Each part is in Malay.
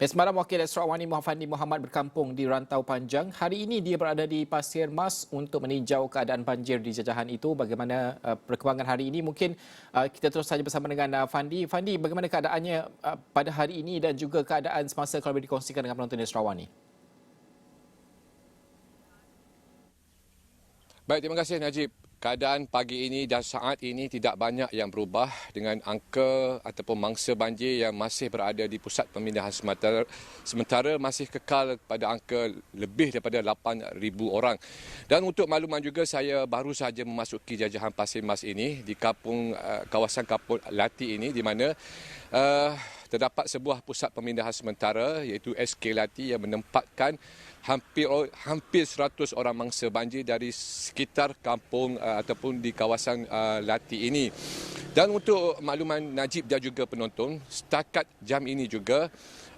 Semalam Wakil Sarawak Fandi Muhammad berkampung di Rantau Panjang. Hari ini dia berada di Pasir Mas untuk meninjau keadaan banjir di jajahan itu. Bagaimana perkembangan hari ini? Mungkin kita terus saja bersama dengan Fandi. Fandi, bagaimana keadaannya pada hari ini dan juga keadaan semasa kalau boleh dikongsikan dengan penonton di Sarawak ni? Baik, terima kasih Najib. Keadaan pagi ini dan saat ini tidak banyak yang berubah dengan angka ataupun mangsa banjir yang masih berada di pusat pemindahan sementara masih kekal pada angka lebih daripada 8,000 orang. Dan untuk makluman juga, saya baru saja memasuki jajahan Pasir Mas ini di kawasan Kampung Lati ini, di mana terdapat sebuah pusat pemindahan sementara iaitu SK Lati yang menempatkan hampir 100 orang mangsa banjir dari sekitar kampung ataupun di kawasan Lati ini. Dan untuk makluman Najib dan juga penonton, setakat jam ini juga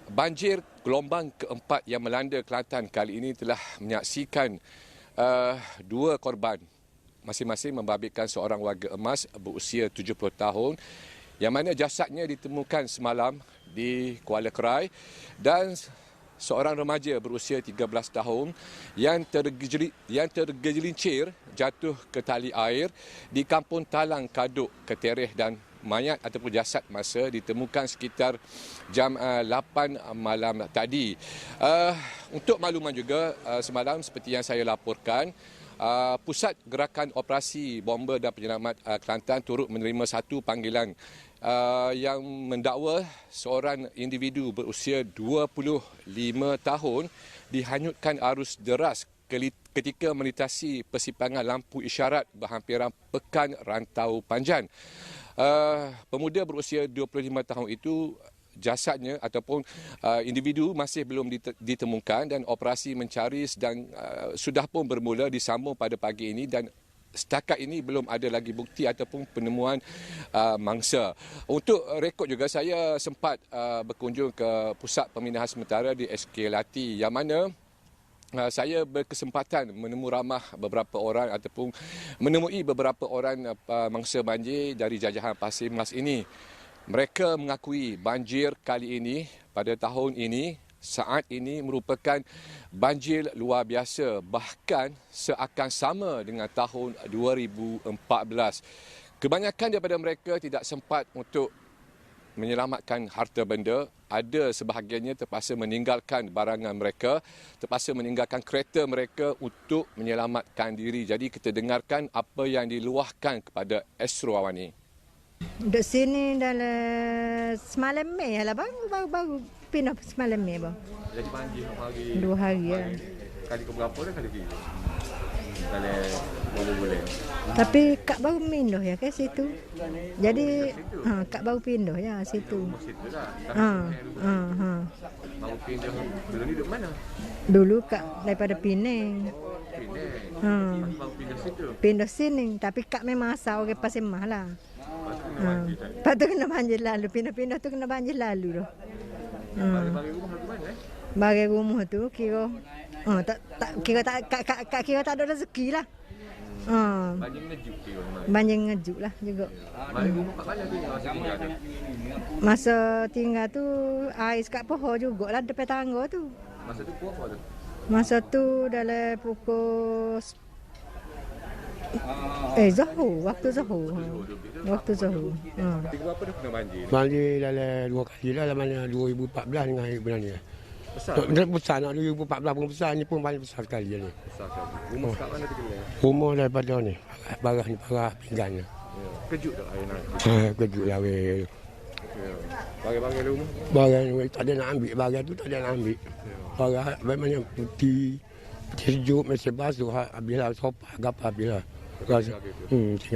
banjir gelombang keempat yang melanda Kelantan kali ini telah menyaksikan 2 korban, masing-masing membabitkan seorang warga emas berusia 70 tahun yang mana jasadnya ditemukan semalam di Kuala Krai, dan seorang remaja berusia 13 tahun yang tergelincir jatuh ke tali air di Kampung Talang Kaduk, Ketereh, dan mayat ataupun jasad masa ditemukan sekitar jam 8 malam tadi. Untuk makluman juga, semalam seperti yang saya laporkan, Pusat Gerakan Operasi Bomba dan Penyelamat Kelantan turut menerima satu panggilan yang mendakwa seorang individu berusia 25 tahun dihanyutkan arus deras ketika melintasi persimpangan lampu isyarat berhampiran Pekan Rantau Panjang. Pemuda berusia 25 tahun itu, jasadnya ataupun individu masih belum ditemukan, dan operasi mencari sudah pun bermula disambung pada pagi ini, dan setakat ini belum ada lagi bukti ataupun penemuan mangsa. Untuk rekod juga, saya sempat berkunjung ke pusat pemindahan sementara di SK Lati, yang mana saya berkesempatan menemui beberapa orang mangsa banjir dari jajahan Pasir Mas ini. Mereka mengakui banjir kali ini pada tahun ini, saat ini merupakan banjir luar biasa, bahkan seakan sama dengan tahun 2014. Kebanyakan daripada mereka tidak sempat untuk menyelamatkan harta benda. Ada sebahagiannya terpaksa meninggalkan barangan mereka, terpaksa meninggalkan kereta mereka untuk menyelamatkan diri. Jadi kita dengarkan apa yang diluahkan kepada Astro Awani. Duduk sini dalam semalam Mei lah, baru pindah semalam Mei bang. Jadi banjir hari 2 hari ya. Kali ke berapa dah kali ke? Kali boleh. Tapi kak baru pindah ya ke situ. Jadi kak baru pindah ya situ. Situ dah. Baru pindah. Dulu ni duduk mana? Dulu kak daripada Penang. Baru pindah situ. Pindah sini, tapi kak memang asal orang Pasir Mas lah. Lepas tu kena banjir lalu, pindah-pindah tu kena banjir lalu dah. Bagi rumah tu mana Bagi rumah tu kira kira tak ada rezeki lah. Banjir ngejuk kira. Banjir ngejuk lah juga. Bagi rumah kat mana tu masa tinggal tu? Masa tinggal tu ais kat pohon jugalah depan tangga tu. Masa tu pukul apa tu? Masa tu dalam pukul Zuhur, waktu Zuhur. Waktu Zuhur. Tiga berapa dah kena banjir? Banjir dalam 2 kali lah, mana 2014 dengan hari bulan ni. Besar nak 2014 pun besar, ni pun paling besar sekali ni. Besar sekali. Rumah kat mana tu kena? Rumah daripada ni, barah ni, barah pinggan ni. Kejut tak air naik? Kejut lah weh. Barang-barang rumah? Barang ni tak ada nak ambil, barang tu tak ada nak ambil. Barang bagaimana putih sejuk, mesin basuh, habislah sopa, gapa habislah. Tinggal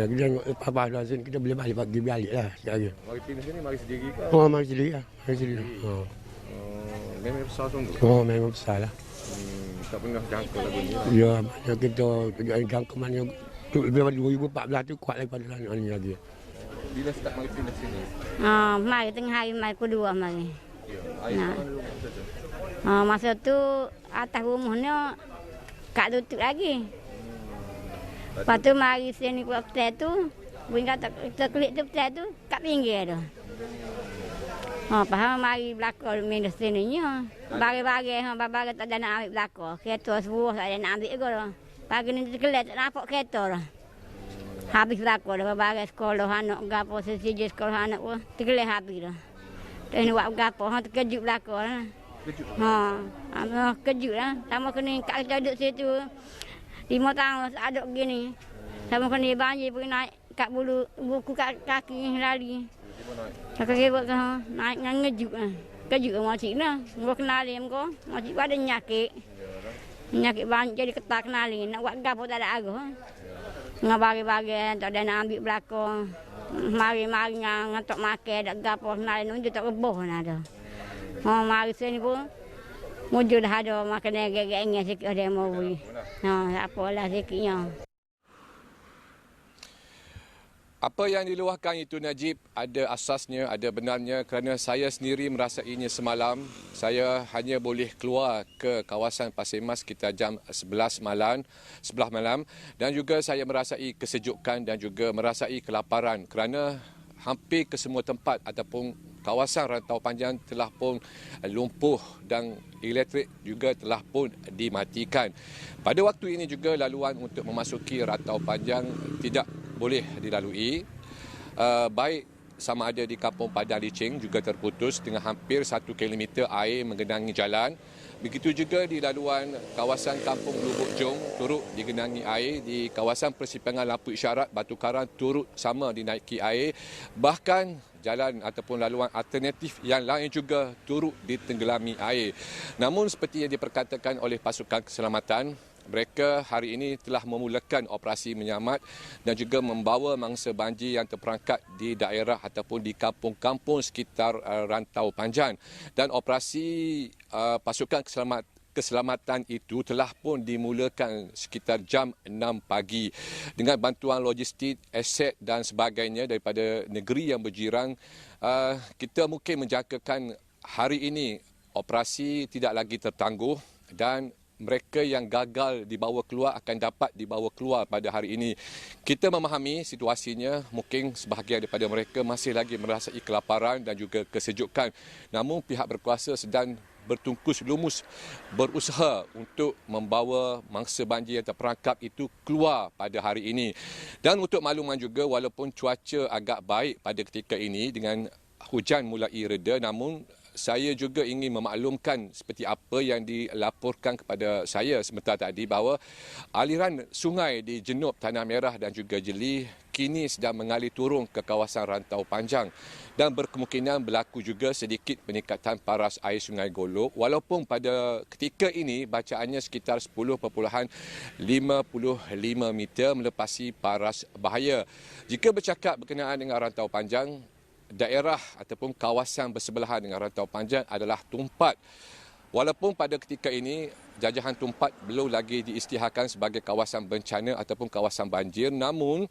kita apa dah sini, kita boleh balik pagi balik lah sekarang. Mari pindah sini, mari sendiri ke? Mari sendiri lah, mari sendiri. Memang besar sungguh? Memang besar lah. Tak pernah jangka lagu ni lah? Ya, mana kita jangka mana, lebih daripada 2014 tu kuat daripada ni lagi. Bila start mari pindah sini? Mari tengah hari mari kedua mari. Ya, air mana rumah tu? Masa tu atas rumahnya kak tutup lagi. Lepas tu mari sini ke hotel tu, bunyi kata kita klik tu hotel tu kat pinggir tu. Faham mari belakang minus sininya. Bagi-bagi, bagi tak ada nak ambil belakang. Kereta semua tak ada nak ambil juga lah. Pagi ni terkelat tak nampak kereta lah. Habis belakang dah, bagi sekolah anak, gapo sesi sekolah anak pun terkelat habis dah. Tak nak buat gapo, terkejut belakang lah. Kejut lah. Sama kena kat kita duduk situ 5 tahun aduk gini. Sama kena banjir pergi naik kat bulu buku kat kaki lari. Kaki buat naik ngejut lah. Kejut lah makcik lah. Gua kenalin kau. Makcik ada nyakit. Nyakit banyak jadi ketak kenalin. Nak buat gapo tak ada arah. Ngah bagi-bagi tak ada nak ambil belakang. Mari-mari ngantok makan tak gapo kenalin unjuk tak reboh nak ada. Mari sini pun mujur dah ada makan gek-gek sikit ada mau beli. Tak apalah sikitnya. Apa yang diluahkan itu Najib ada asasnya, ada benarnya kerana saya sendiri merasainya semalam. Saya hanya boleh keluar ke kawasan Pasir Mas sekitar jam 11 malam dan juga saya merasai kesejukan dan juga merasai kelaparan kerana hampir ke semua tempat ataupun kawasan rantau panjang telah pun lumpuh dan elektrik juga telah pun dimatikan. Pada waktu ini juga laluan untuk memasuki rantau panjang tidak boleh dilalui. Baik sama ada di Kampung Padang Licing juga terputus dengan hampir 1 kilometer air menggenangi jalan. Begitu juga di laluan kawasan Kampung Lubuk Jong turut digenangi air, di kawasan persimpangan lampu isyarat Batu Karang turut sama dinaiki air. Bahkan jalan ataupun laluan alternatif yang lain juga turut ditenggelami air. Namun seperti yang diperkatakan oleh pasukan keselamatan, mereka hari ini telah memulakan operasi menyamat dan juga membawa mangsa banjir yang terperangkap di daerah ataupun di kampung-kampung sekitar rantau panjang. Dan operasi pasukan keselamatan itu telah pun dimulakan sekitar jam 6 pagi dengan bantuan logistik, aset dan sebagainya daripada negeri yang berjirang. Kita mungkin menjangkakan hari ini operasi tidak lagi tertangguh dan mereka yang gagal dibawa keluar akan dapat dibawa keluar pada hari ini. Kita memahami situasinya, mungkin sebahagian daripada mereka masih lagi merasai kelaparan dan juga kesejukan. Namun pihak berkuasa sedang bertungkus lumus berusaha untuk membawa mangsa banjir yang terperangkap itu keluar pada hari ini. Dan untuk makluman juga, walaupun cuaca agak baik pada ketika ini dengan hujan mulai reda, namun saya juga ingin memaklumkan seperti apa yang dilaporkan kepada saya sebentar tadi bahawa aliran sungai di Jenub Tanah Merah dan juga Jeli kini sedang mengalir turun ke kawasan rantau panjang dan berkemungkinan berlaku juga sedikit peningkatan paras air Sungai Golok walaupun pada ketika ini bacaannya sekitar 10.55 meter melepasi paras bahaya. Jika bercakap berkenaan dengan rantau panjang, daerah ataupun kawasan bersebelahan dengan rantau panjang adalah Tumpat. Walaupun pada ketika ini jajahan Tumpat belum lagi diisytiharkan sebagai kawasan bencana ataupun kawasan banjir, namun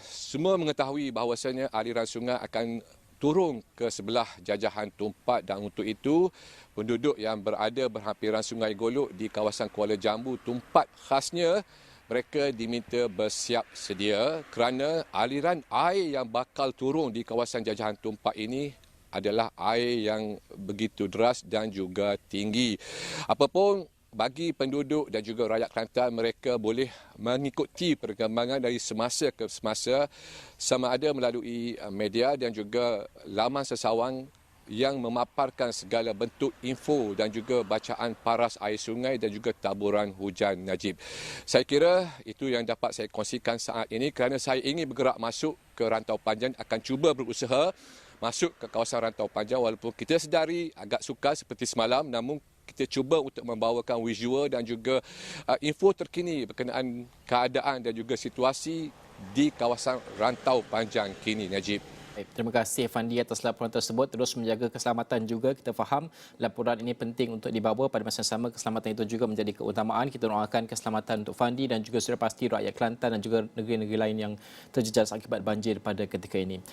semua mengetahui bahawasanya aliran sungai akan turun ke sebelah jajahan Tumpat dan untuk itu penduduk yang berada berhampiran Sungai Golok di kawasan Kuala Jambu Tumpat khasnya mereka diminta bersiap sedia kerana aliran air yang bakal turun di kawasan jajahan Tumpat ini adalah air yang begitu deras dan juga tinggi. Apapun bagi penduduk dan juga rakyat Kelantan, mereka boleh mengikuti perkembangan dari semasa ke semasa sama ada melalui media dan juga laman sesawang yang memaparkan segala bentuk info dan juga bacaan paras air sungai dan juga taburan hujan Najib. Saya kira itu yang dapat saya kongsikan saat ini kerana saya ingin bergerak masuk ke rantau panjang, akan cuba berusaha masuk ke kawasan rantau panjang walaupun kita sedari agak sukar seperti semalam, namun kita cuba untuk membawakan visual dan juga info terkini berkenaan keadaan dan juga situasi di kawasan rantau panjang kini Najib. Baik, terima kasih Fandi atas laporan tersebut. Terus menjaga keselamatan juga. Kita faham laporan ini penting untuk dibawa, pada masa yang sama keselamatan itu juga menjadi keutamaan. Kita doakan keselamatan untuk Fandi dan juga sudah pasti rakyat Kelantan dan juga negeri-negeri lain yang terjejas akibat banjir pada ketika ini.